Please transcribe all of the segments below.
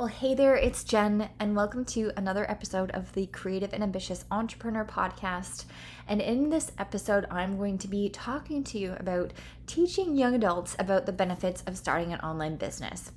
Well, hey there, it's Jen, and welcome to another episode of the Creative and Ambitious Entrepreneur Podcast. And in this episode, I'm going to be talking to you about teaching young adults about the benefits of starting an online business.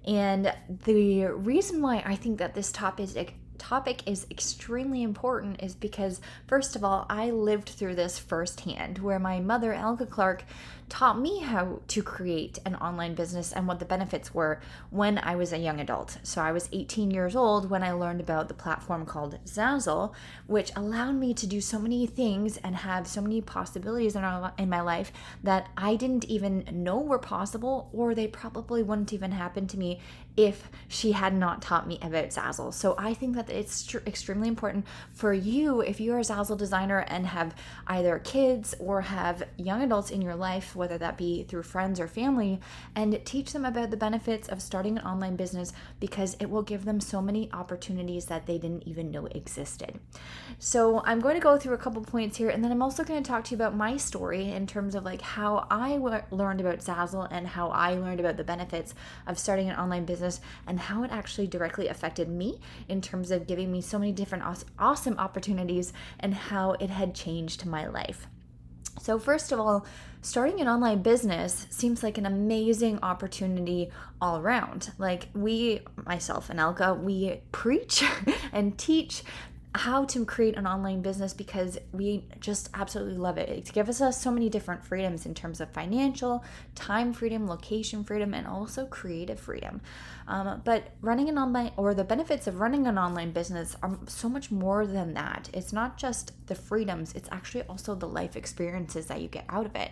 And the reason why I think that this topic is extremely important is because, first of all, I lived through this firsthand, where my mother, Elka Clark, taught me how to create an online business and what the benefits were when I was a young adult. So I was 18 years old when I learned about the platform called Zazzle, which allowed me to do so many things and have so many possibilities in my life that I didn't even know were possible, or they probably wouldn't even happen to me if she had not taught me about Zazzle. So I think that it's extremely important for you, if you're a Zazzle designer and have either kids or have young adults in your life, whether that be through friends or family, and teach them about the benefits of starting an online business, because it will give them so many opportunities that they didn't even know existed. So I'm going to go through a couple points here, and then I'm also going to talk to you about my story in terms of like how I learned about Zazzle and how I learned about the benefits of starting an online business and how it actually directly affected me in terms of giving me so many different awesome opportunities and how it had changed my life. So first of all, starting an online business seems like an amazing opportunity all around. Like myself and Elka, we preach and teach how to create an online business because we just absolutely love it. It gives us so many different freedoms in terms of financial, time freedom, location freedom, and also creative freedom. But running an online, or the benefits of running an online business, are so much more than that. It's not just the freedoms, it's actually also the life experiences that you get out of it.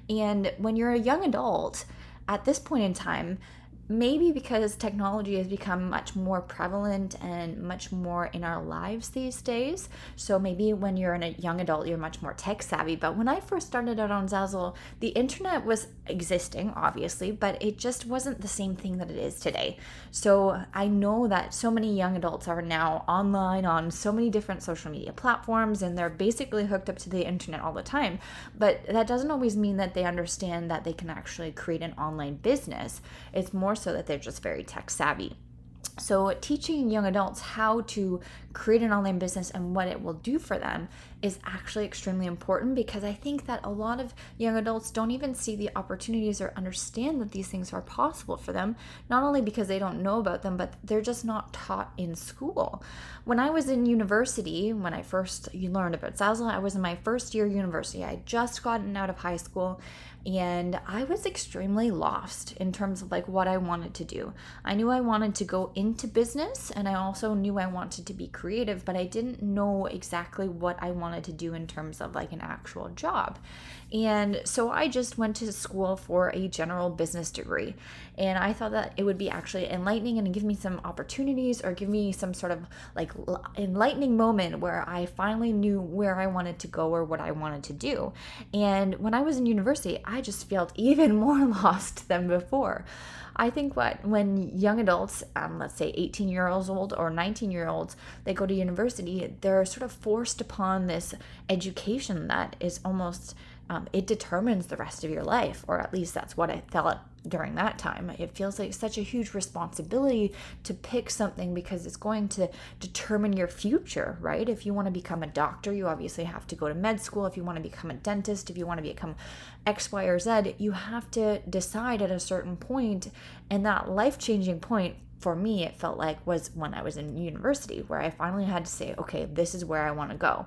And when you're a young adult, at this point in time, maybe because technology has become much more prevalent and much more in our lives these days. So maybe when you're a young adult, you're much more tech savvy. But when I first started out on Zazzle, the internet was existing, obviously, but it just wasn't the same thing that it is today. So I know that so many young adults are now online on so many different social media platforms, and they're basically hooked up to the internet all the time. But that doesn't always mean that they understand that they can actually create an online business. It's more so that they're just very tech savvy. So teaching young adults how to create an online business and what it will do for them is actually extremely important, because I think that a lot of young adults don't even see the opportunities or understand that these things are possible for them, not only because they don't know about them, but they're just not taught in school. When I was in university, when I first learned about Zazzle, I was in my first year of university. I had just gotten out of high school, and I was extremely lost in terms of like what I wanted to do. I knew I wanted to go into business, and I also knew I wanted to be creative, but I didn't know exactly what I wanted to do in terms of like an actual job. And so I just went to school for a general business degree. And I thought that it would be actually enlightening and give me some opportunities, or give me some sort of like enlightening moment where I finally knew where I wanted to go or what I wanted to do. And when I was in university, I just felt even more lost than before. I think when young adults, let's say 18-year-olds old or 19-year-olds, they go to university, they're sort of forced upon this education that is almost, it determines the rest of your life, or at least that's what I felt during that time. It feels like such a huge responsibility to pick something, because it's going to determine your future, right? If you want to become a doctor, you obviously have to go to med school. If you want to become a dentist, if you want to become X, Y, or Z, you have to decide at a certain point. And that life-changing point for me, it felt like, was when I was in university, where I finally had to say, okay, this is where I want to go.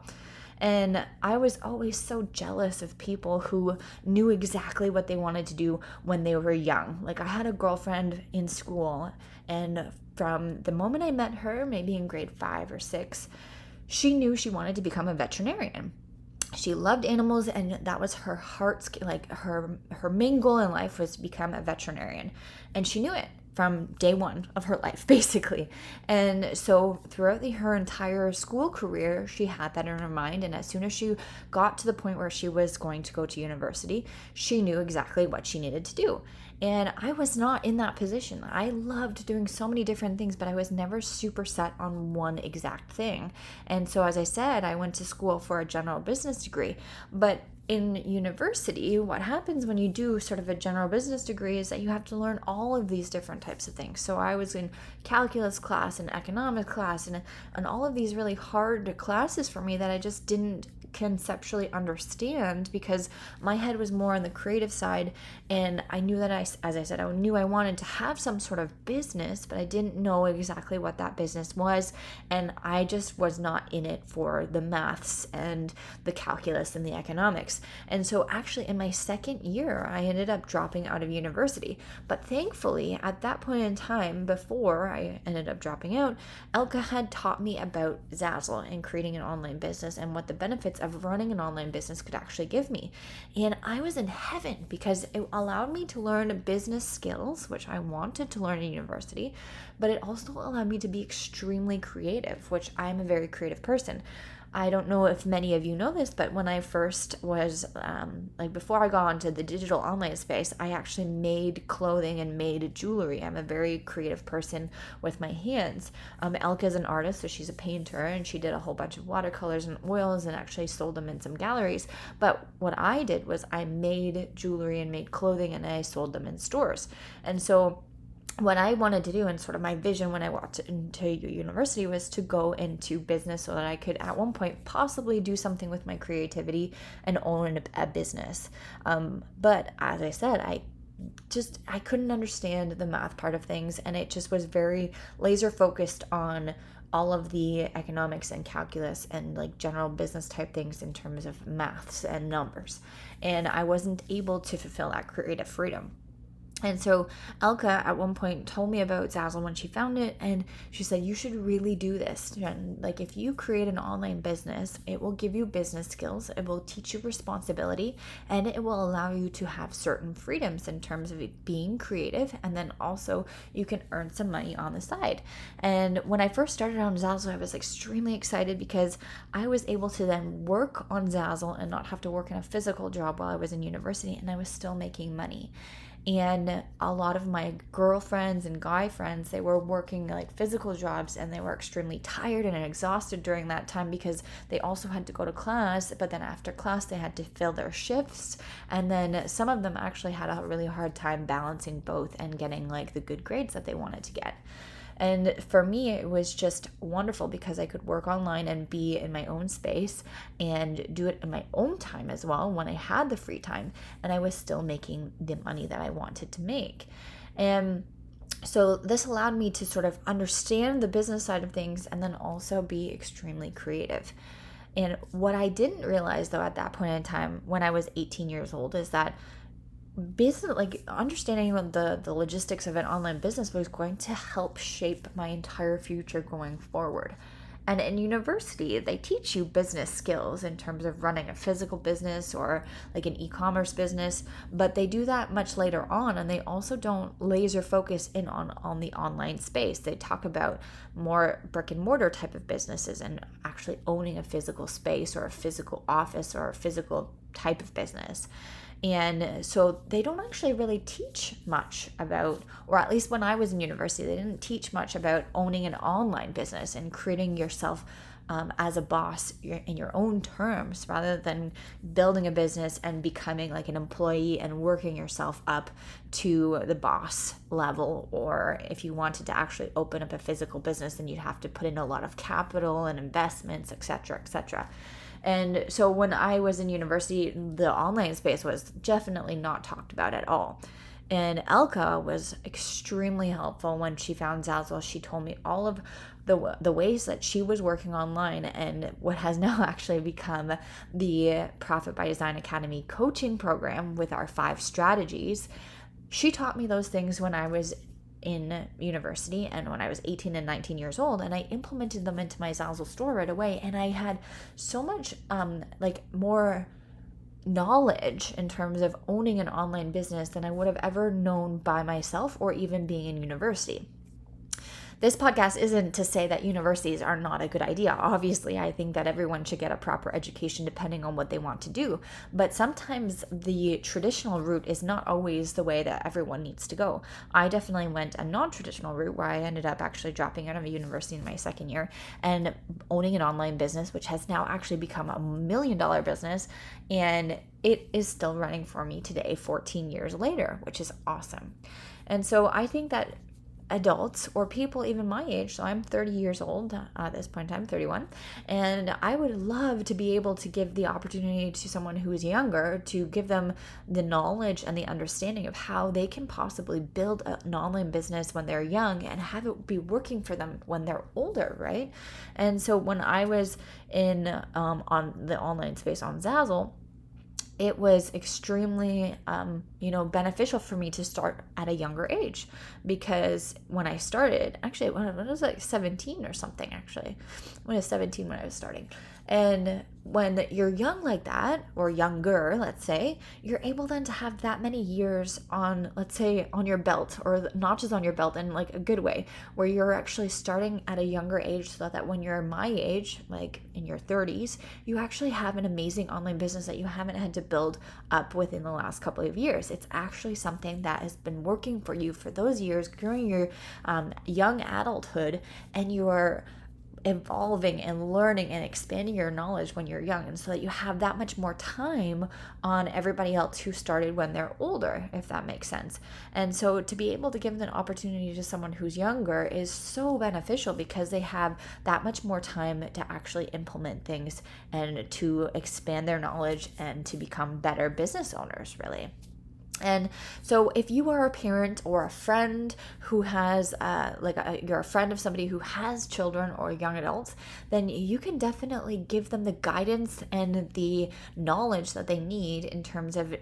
And I was always so jealous of people who knew exactly what they wanted to do when they were young. Like, I had a girlfriend in school, and from the moment I met her, maybe in grade 5 or 6, she knew she wanted to become a veterinarian. She loved animals, and that was her heart's, like her main goal in life was to become a veterinarian. And she knew it from day one of her life, basically. And so throughout her entire school career, she had that in her mind. And as soon as she got to the point where she was going to go to university, she knew exactly what she needed to do. And I was not in that position. I loved doing so many different things, but I was never super set on one exact thing. And so, as I said, I went to school for a general business degree. But in university, what happens when you do sort of a general business degree is that you have to learn all of these different types of things. So I was in calculus class and economics class and all of these really hard classes for me that I just didn't conceptually understand because my head was more on the creative side, and I knew that as I said, I knew I wanted to have some sort of business, but I didn't know exactly what that business was, and I just was not in it for the maths and the calculus and the economics. And so actually in my second year, I ended up dropping out of university. But thankfully, at that point in time, before I ended up dropping out, Elka had taught me about Zazzle and creating an online business and what the benefits of running an online business could actually give me. And I was in heaven because it allowed me to learn business skills, which I wanted to learn in university, but it also allowed me to be extremely creative, which I'm a very creative person. I don't know if many of you know this, but when I first was, before I got into the digital online space, I actually made clothing and made jewelry. I'm a very creative person with my hands. Elka is an artist, so she's a painter, and she did a whole bunch of watercolors and oils and actually sold them in some galleries. But what I did was I made jewelry and made clothing, and I sold them in stores. And so what I wanted to do, and sort of my vision when I walked into university, was to go into business so that I could at one point possibly do something with my creativity and own a business. But as I said, I couldn't understand the math part of things, and it just was very laser focused on all of the economics and calculus and like general business type things in terms of maths and numbers. And I wasn't able to fulfill that creative freedom. And so Elka at one point told me about Zazzle when she found it, and she said, you should really do this. And like, if you create an online business, it will give you business skills, it will teach you responsibility, and it will allow you to have certain freedoms in terms of it being creative, and then also you can earn some money on the side. And when I first started on Zazzle, I was extremely excited because I was able to then work on Zazzle and not have to work in a physical job while I was in university, and I was still making money. And a lot of my girlfriends and guy friends, they were working like physical jobs, and they were extremely tired and exhausted during that time because they also had to go to class, but then after class they had to fill their shifts, and then some of them actually had a really hard time balancing both and getting like the good grades that they wanted to get. And for me, it was just wonderful because I could work online and be in my own space and do it in my own time as well when I had the free time, and I was still making the money that I wanted to make. And so this allowed me to sort of understand the business side of things and then also be extremely creative. And what I didn't realize though at that point in time when I was 18 years old is that business, like understanding the logistics of an online business, was going to help shape my entire future going forward. And in university, they teach you business skills in terms of running a physical business or like an e-commerce business, but they do that much later on, and they also don't laser focus in on the online space. They talk about more brick and mortar type of businesses and actually owning a physical space or a physical office or a physical type of business. And so they don't actually really teach much about, or at least when I was in university, they didn't teach much about owning an online business and creating yourself as a boss in your own terms, rather than building a business and becoming like an employee and working yourself up to the boss level. Or if you wanted to actually open up a physical business, then you'd have to put in a lot of capital and investments, etc., etc. And so when I was in university, the online space was definitely not talked about at all. And Elka was extremely helpful when she found Zazzle. She told me all of the ways that she was working online and what has now actually become the Profit by Design Academy coaching program with our 5 strategies. She taught me those things when I was in university and when I was 18 and 19 years old, and I implemented them into my Zazzle store right away, and I had so much more knowledge in terms of owning an online business than I would have ever known by myself or even being in university. This podcast isn't to say that universities are not a good idea. Obviously, I think that everyone should get a proper education depending on what they want to do. But sometimes the traditional route is not always the way that everyone needs to go. I definitely went a non-traditional route where I ended up actually dropping out of university in my second year and owning an online business, which has now actually become $1 million business. And it is still running for me today, 14 years later, which is awesome. And so I think that adults or people even my age, so I'm 30 years old at this point in time, 31, and I would love to be able to give the opportunity to someone who is younger, to give them the knowledge and the understanding of how they can possibly build an online business when they're young and have it be working for them when they're older, right? And so when I was in on the online space on Zazzle, it was extremely, beneficial for me to start at a younger age, because when I started, actually, when I was like 17 or something, when I was 17 when I was starting. And when you're young like that, or younger, let's say, you're able then to have that many years on, let's say, on your belt, or notches on your belt in like a good way, where you're actually starting at a younger age, so that when you're my age, like in your 30s, you actually have an amazing online business that you haven't had to build up within the last couple of years. It's actually something that has been working for you for those years during your young adulthood, and you're evolving and learning and expanding your knowledge when you're young, and so that you have that much more time on everybody else who started when they're older, if that makes sense. And so to be able to give an opportunity to someone who's younger is so beneficial, because they have that much more time to actually implement things and to expand their knowledge and to become better business owners, really. And so if you are a parent or a friend who has, you're a friend of somebody who has children or young adults, then you can definitely give them the guidance and the knowledge that they need in terms of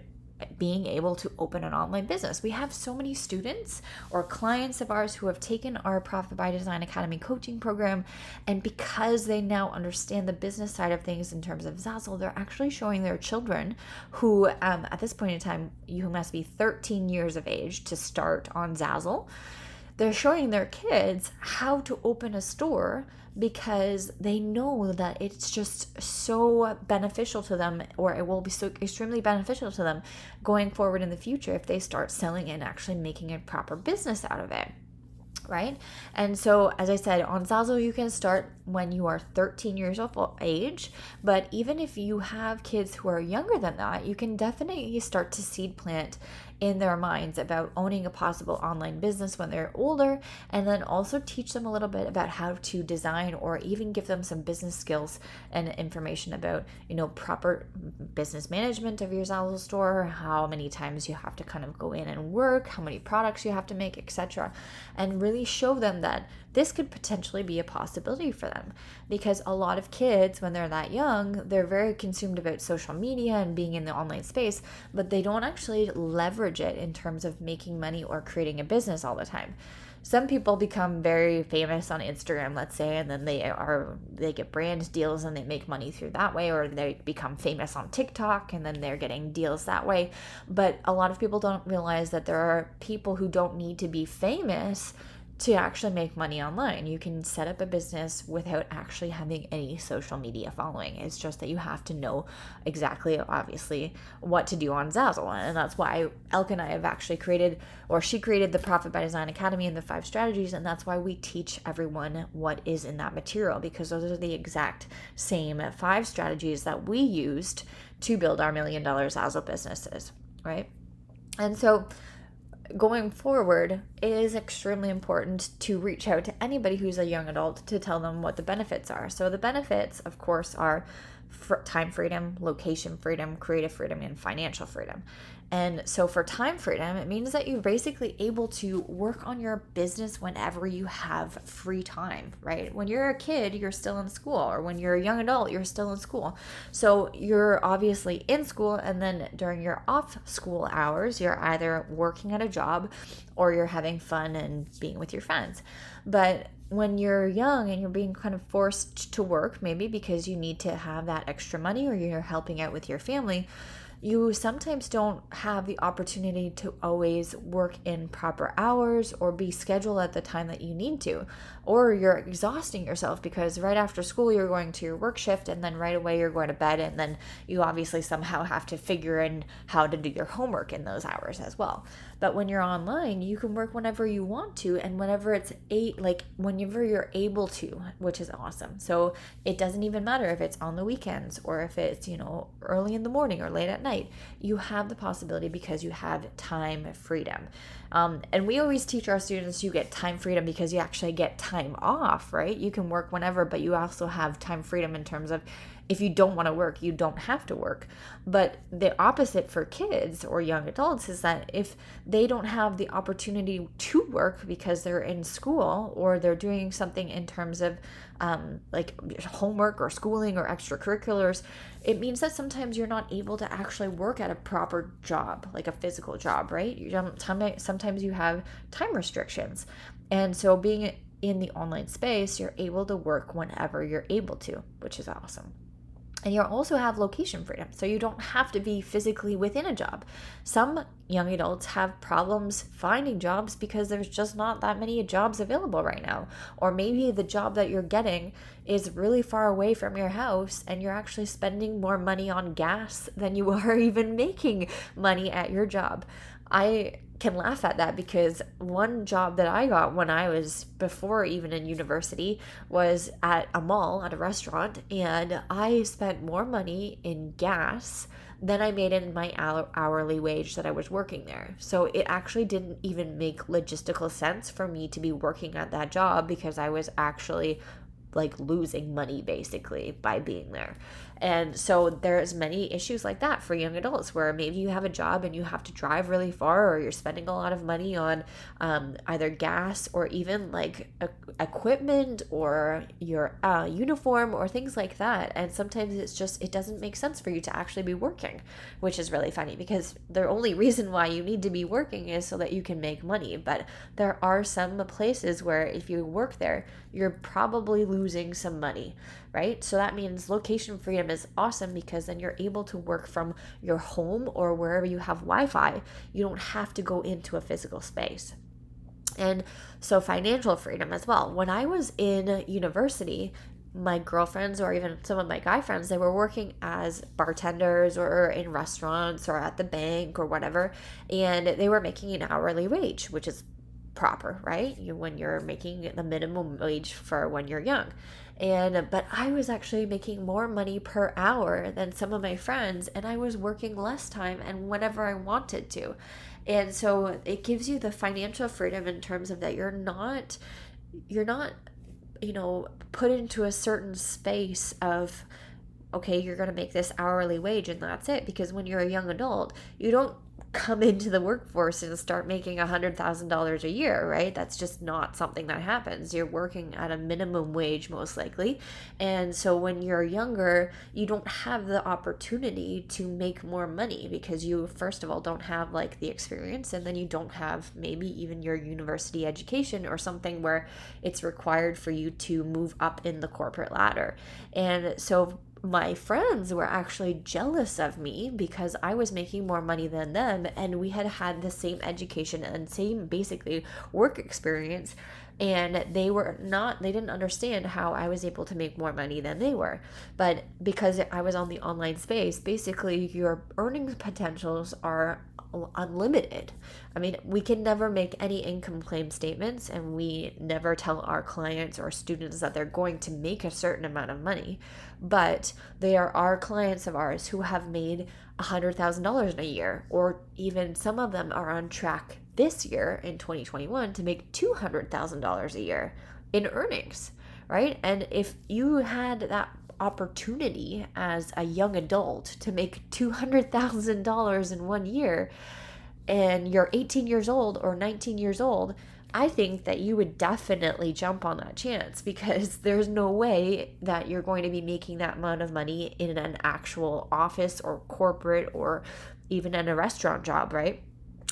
being able to open an online business. We have so many students or clients of ours who have taken our Profit by Design Academy coaching program, and because they now understand the business side of things in terms of Zazzle, they're actually showing their children, who at this point in time, you must be 13 years of age to start on Zazzle. They're showing their kids how to open a store, because they know that it's just so beneficial to them, or it will be so extremely beneficial to them going forward in the future if they start selling and actually making a proper business out of it. Right? And so, as I said, on Zazzle, you can start when you are 13 years of age, but even if you have kids who are younger than that, you can definitely start to seed plant in their minds about owning a possible online business when they're older, and then also teach them a little bit about how to design, or even give them some business skills and information about, proper business management of your Zazzle store, how many times you have to kind of go in and work, how many products you have to make, etc. And really show them that this could potentially be a possibility for them, because a lot of kids, when they're that young, they're very consumed about social media and being in the online space, but they don't actually leverage it in terms of making money or creating a business all the time. Some people become very famous on Instagram, let's say, and then they get brand deals and they make money through that way, or they become famous on TikTok and then they're getting deals that way. But a lot of people don't realize that there are people who don't need to be famous to actually make money online. You can set up a business without actually having any social media following. It's just that you have to know exactly, obviously, what to do on Zazzle. And that's why Elke and I have actually created the Profit by Design Academy and the 5 strategies. And that's why we teach everyone what is in that material, because those are the exact same 5 strategies that we used to build our $1 million Zazzle businesses, right? And so going forward, it is extremely important to reach out to anybody who's a young adult to tell them what the benefits are. So the benefits, of course, are time freedom, location freedom, creative freedom, and financial freedom. And so for time freedom, it means that you're basically able to work on your business whenever you have free time, right? When you're a kid, you're still in school, or when you're a young adult, you're still in school. So you're obviously in school, and then during your off school hours, you're either working at a job or you're having fun and being with your friends. But when you're young and you're being kind of forced to work, maybe because you need to have that extra money or you're helping out with your family, you sometimes don't have the opportunity to always work in proper hours or be scheduled at the time that you need to. Or you're exhausting yourself because right after school you're going to your work shift, and then right away you're going to bed, and then you obviously somehow have to figure in how to do your homework in those hours as well. But when you're online, you can work whenever you want to and whenever whenever you're able to, which is awesome. So it doesn't even matter if it's on the weekends or if it's, early in the morning or late at night. night. You have the possibility because you have time freedom. And we always teach our students you get time freedom because you actually get time off, right? You can work whenever, but you also have time freedom in terms of if you don't want to work, you don't have to work. But the opposite for kids or young adults is that if they don't have the opportunity to work because they're in school or they're doing something in terms of like homework or schooling or extracurriculars, it means that sometimes you're not able to actually work at a proper job, like a physical job, right? Sometimes you have time restrictions. And so being in the online space, you're able to work whenever you're able to, which is awesome. And you also have location freedom, so you don't have to be physically within a job. Some young adults have problems finding jobs because there's just not that many jobs available right now. Or maybe the job that you're getting is really far away from your house and you're actually spending more money on gas than you are even making money at your job. I can laugh at that because one job that I got when I was before even in university was at a mall, at a restaurant, and I spent more money in gas than I made in my hourly wage that I was working there. So it actually didn't even make logistical sense for me to be working at that job because I was actually like losing money basically by being there. And so there's many issues like that for young adults where maybe you have a job and you have to drive really far, or you're spending a lot of money on either gas or even like equipment or your uniform or things like that. And sometimes it doesn't make sense for you to actually be working, which is really funny because the only reason why you need to be working is so that you can make money. But there are some places where if you work there, you're probably losing some money, right? So that means location freedom is awesome because then you're able to work from your home or wherever you have Wi-Fi. You don't have to go into a physical space. And so financial freedom as well. When I was in university, my girlfriends or even some of my guy friends, they were working as bartenders or in restaurants or at the bank or whatever, and they were making an hourly wage, which is proper, right? When you're making the minimum wage for when you're young. But I was actually making more money per hour than some of my friends, and I was working less time and whenever I wanted to. And so it gives you the financial freedom in terms of that you're not, put into a certain space of, okay, you're going to make this hourly wage and that's it. Because when you're a young adult, you don't come into the workforce and start making $100,000 a year, right? That's just not something that happens. You're working at a minimum wage most likely. And so when you're younger, you don't have the opportunity to make more money because you, first of all, don't have like the experience, and then you don't have maybe even your university education or something where it's required for you to move up in the corporate ladder. And so my friends were actually jealous of me because I was making more money than them, and we had had the same education and same basically work experience, and they didn't understand how I was able to make more money than they were. But because I was on the online space, basically your earning potentials are unlimited. I mean, we can never make any income claim statements, and we never tell our clients or students that they're going to make a certain amount of money, but they are our clients of ours who have made $100,000 in a year, or even some of them are on track this year in 2021 to make $200,000 a year in earnings, right? And if you had that opportunity as a young adult to make $200,000 in 1 year and you're 18 years old or 19 years old, I think that you would definitely jump on that chance, because there's no way that you're going to be making that amount of money in an actual office or corporate or even in a restaurant job, right?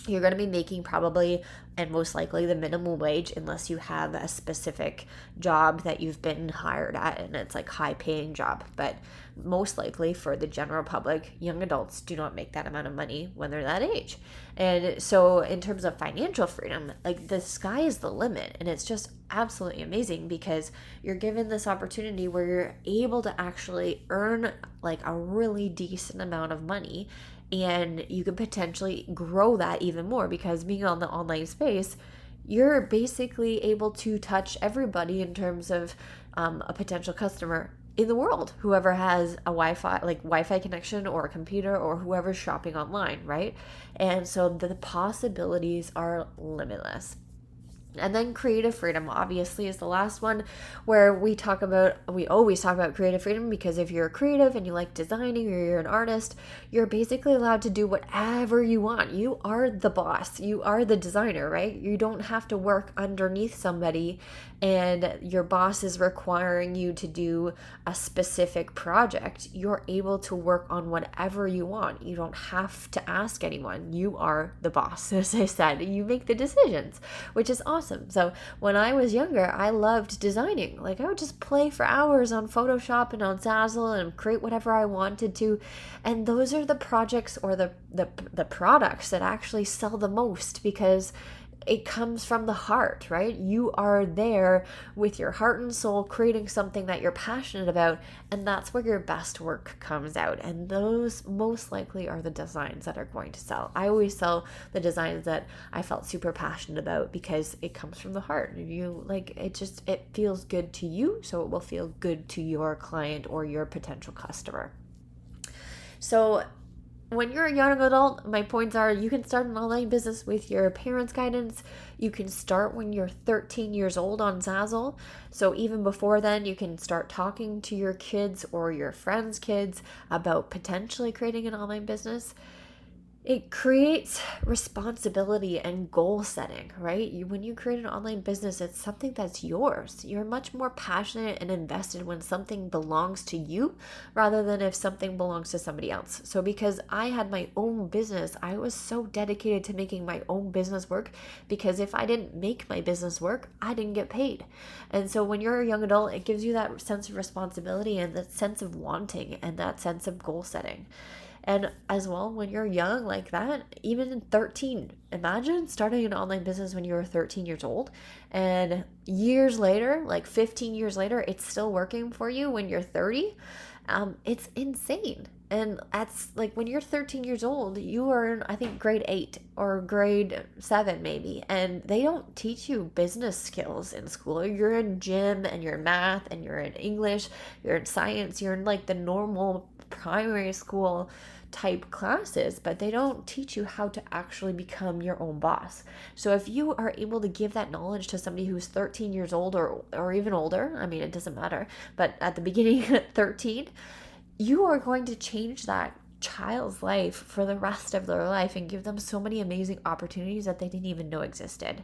You're going to be making probably and most likely the minimum wage unless you have a specific job that you've been hired at and it's like high paying job. But most likely for the general public, young adults do not make that amount of money when they're that age. And so in terms of financial freedom, like the sky is the limit, and it's just absolutely amazing because you're given this opportunity where you're able to actually earn like a really decent amount of money. And you could potentially grow that even more because being on the online space, you're basically able to touch everybody in terms of a potential customer in the world, whoever has a Wi-Fi connection or a computer or whoever's shopping online, right? And so the possibilities are limitless. And then creative freedom obviously is the last one, where we always talk about creative freedom, because if you're creative and you like designing or you're an artist, you're basically allowed to do whatever you want. You are the boss. You are the designer, right? You don't have to work underneath somebody and your boss is requiring you to do a specific project. You're able to work on whatever you want. You don't have to ask anyone. You are the boss. As I said, you make the decisions, which is awesome. So when I was younger, I loved designing. Like, I would just play for hours on Photoshop and on Zazzle and create whatever I wanted to. And those are the projects or the products that actually sell the most, because it comes from the heart, right? You are there with your heart and soul creating something that you're passionate about, and that's where your best work comes out. And those most likely are the designs that are going to sell. I always sell the designs that I felt super passionate about, because it comes from the heart. It feels good to you, so it will feel good to your client or your potential customer. So when you're a young adult, my points are, you can start an online business with your parents' guidance. You can start when you're 13 years old on Zazzle. So even before then, you can start talking to your kids or your friends' kids about potentially creating an online business. It creates responsibility and goal setting, right? When you create an online business, it's something that's yours. You're much more passionate and invested when something belongs to you rather than if something belongs to somebody else. So because I had my own business, I was so dedicated to making my own business work, because if I didn't make my business work, I didn't get paid. And so when you're a young adult, it gives you that sense of responsibility and that sense of wanting and that sense of goal setting. And as well, when you're young like that, even in 13, imagine starting an online business when you were 13 years old, and years later, like 15 years later, it's still working for you when you're 30. It's insane. And that's like, when you're 13 years old, you are in, I think, grade 8 or grade 7 maybe, and they don't teach you business skills in school. You're in gym and you're in math and you're in English, you're in science, you're in like the normal primary school type classes, but they don't teach you how to actually become your own boss. So if you are able to give that knowledge to somebody who's 13 years old or even older, I mean, it doesn't matter, but at the beginning at 13, you are going to change that child's life for the rest of their life and give them so many amazing opportunities that they didn't even know existed,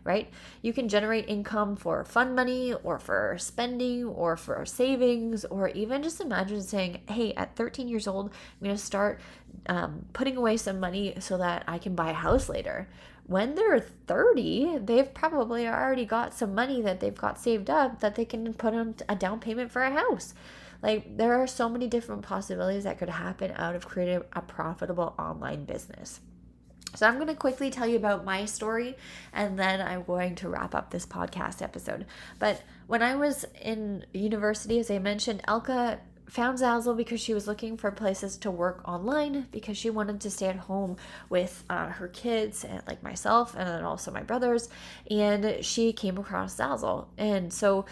right? You can generate income for fun money or for spending or for savings, or even just imagine saying, hey, at 13 years old, I'm going to start putting away some money so that I can buy a house later. When they're 30, they've probably already got some money that they've got saved up that they can put on a down payment for a house. Like, there are so many different possibilities that could happen out of creating a profitable online business. So I'm going to quickly tell you about my story, and then I'm going to wrap up this podcast episode. But when I was in university, as I mentioned, Elka found Zazzle because she was looking for places to work online, because she wanted to stay at home with her kids, and like myself and then also my brothers, and she came across Zazzle. And so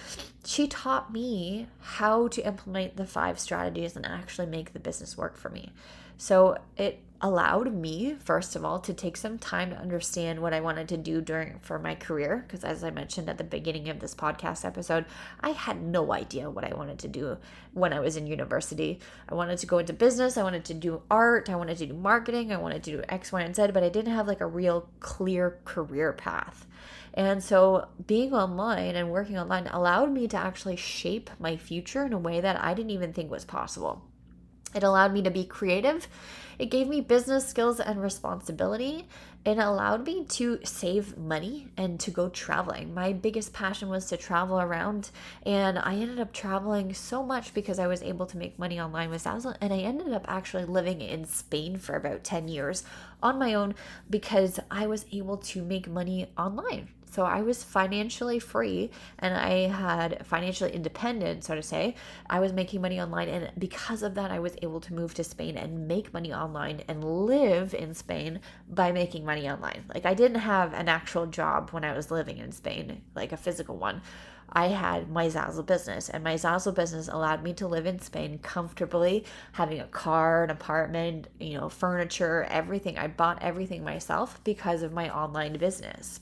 she taught me how to implement the 5 strategies and actually make the business work for me. So it allowed me, first of all, to take some time to understand what I wanted to do for my career. Because as I mentioned at the beginning of this podcast episode, I had no idea what I wanted to do when I was in university. I wanted to go into business. I wanted to do art. I wanted to do marketing. I wanted to do X, Y, and Z, but I didn't have like a real clear career path. And so being online and working online allowed me to actually shape my future in a way that I didn't even think was possible. It allowed me to be creative. It gave me business skills and responsibility. It allowed me to save money and to go traveling. My biggest passion was to travel around, and I ended up traveling so much because I was able to make money online with Zazzle, and I ended up actually living in Spain for about 10 years on my own because I was able to make money online. So I was financially free and I had financially independent, so to say. I was making money online, and because of that, I was able to move to Spain and make money online and live in Spain by making money online. Like, I didn't have an actual job when I was living in Spain, like a physical one. I had my Zazzle business, and my Zazzle business allowed me to live in Spain comfortably, having a car, an apartment, furniture, everything. I bought everything myself because of my online business.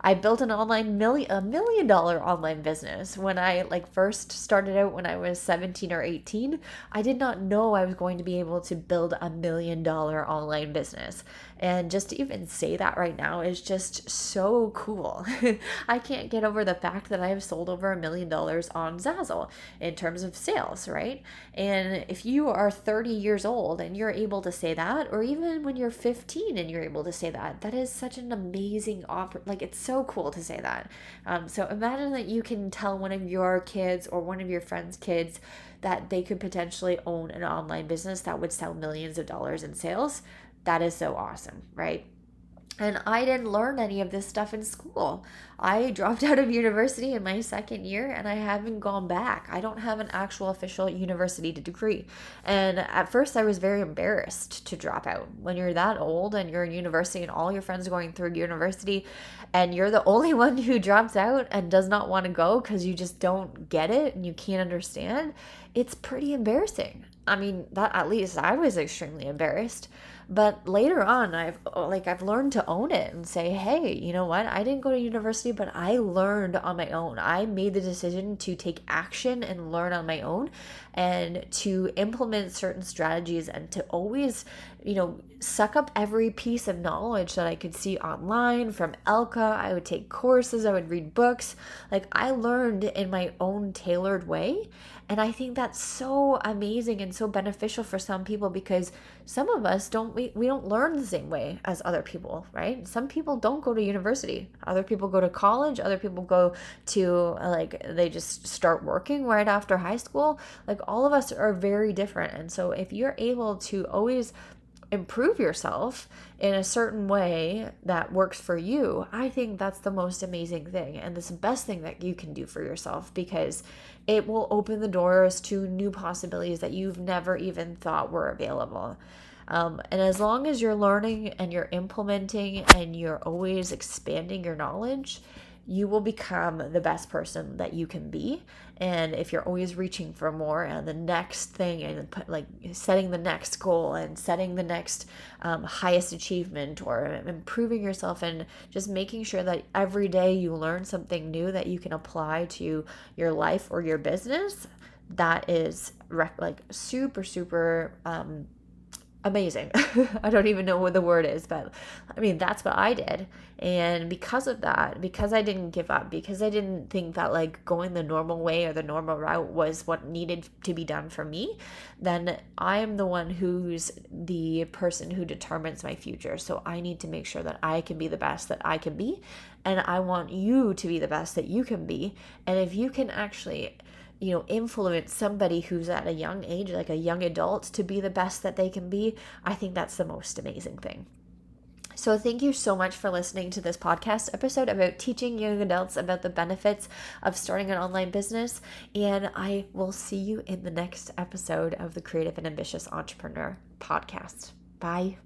I built an $1 million online business when I first started out when I was 17 or 18. I did not know I was going to be able to build $1 million online business. And just to even say that right now is just so cool. I can't get over the fact that I have sold over $1 million on Zazzle in terms of sales, right? And if you are 30 years old and you're able to say that, or even when you're 15 and you're able to say that, that is such an amazing offer. It's so cool to say that. So imagine that you can tell one of your kids or one of your friends' kids that they could potentially own an online business that would sell millions of dollars in sales. That is so awesome, right? And I didn't learn any of this stuff in school. I dropped out of university in my second year and I haven't gone back. I don't have an actual official university degree. And at first I was very embarrassed to drop out. When you're that old and you're in university and all your friends are going through university and you're the only one who drops out and does not want to go because you just don't get it and you can't understand, it's pretty embarrassing. I mean, that at least I was extremely embarrassed. But later on, I've learned to own it and say, hey, you know what? I didn't go to university, but I learned on my own. I made the decision to take action and learn on my own and to implement certain strategies and to always, suck up every piece of knowledge that I could see online from Elka. I would take courses, I would read books. I learned in my own tailored way. And I think that's so amazing and so beneficial for some people because some of us we don't learn the same way as other people, right? Some people don't go to university. Other people go to college. Other people go to they just start working right after high school. All of us are very different. And so if you're able to always improve yourself in a certain way that works for you, I think that's the most amazing thing and this best thing that you can do for yourself because it will open the doors to new possibilities that you've never even thought were available. And as long as you're learning and you're implementing and you're always expanding your knowledge, you will become the best person that you can be. And if you're always reaching for more and the next thing and setting the next goal and setting the next highest achievement or improving yourself and just making sure that every day you learn something new that you can apply to your life or your business, that is super, super amazing. I don't even know what the word is, but I mean, that's what I did. And because of that, because I didn't give up, because I didn't think that going the normal way or the normal route was what needed to be done for me, then I am the one who's the person who determines my future. So I need to make sure that I can be the best that I can be. And I want you to be the best that you can be. And if you can actually influence somebody who's at a young age, like a young adult, to be the best that they can be, I think that's the most amazing thing. So thank you so much for listening to this podcast episode about teaching young adults about the benefits of starting an online business. And I will see you in the next episode of the Creative and Ambitious Entrepreneur podcast. Bye.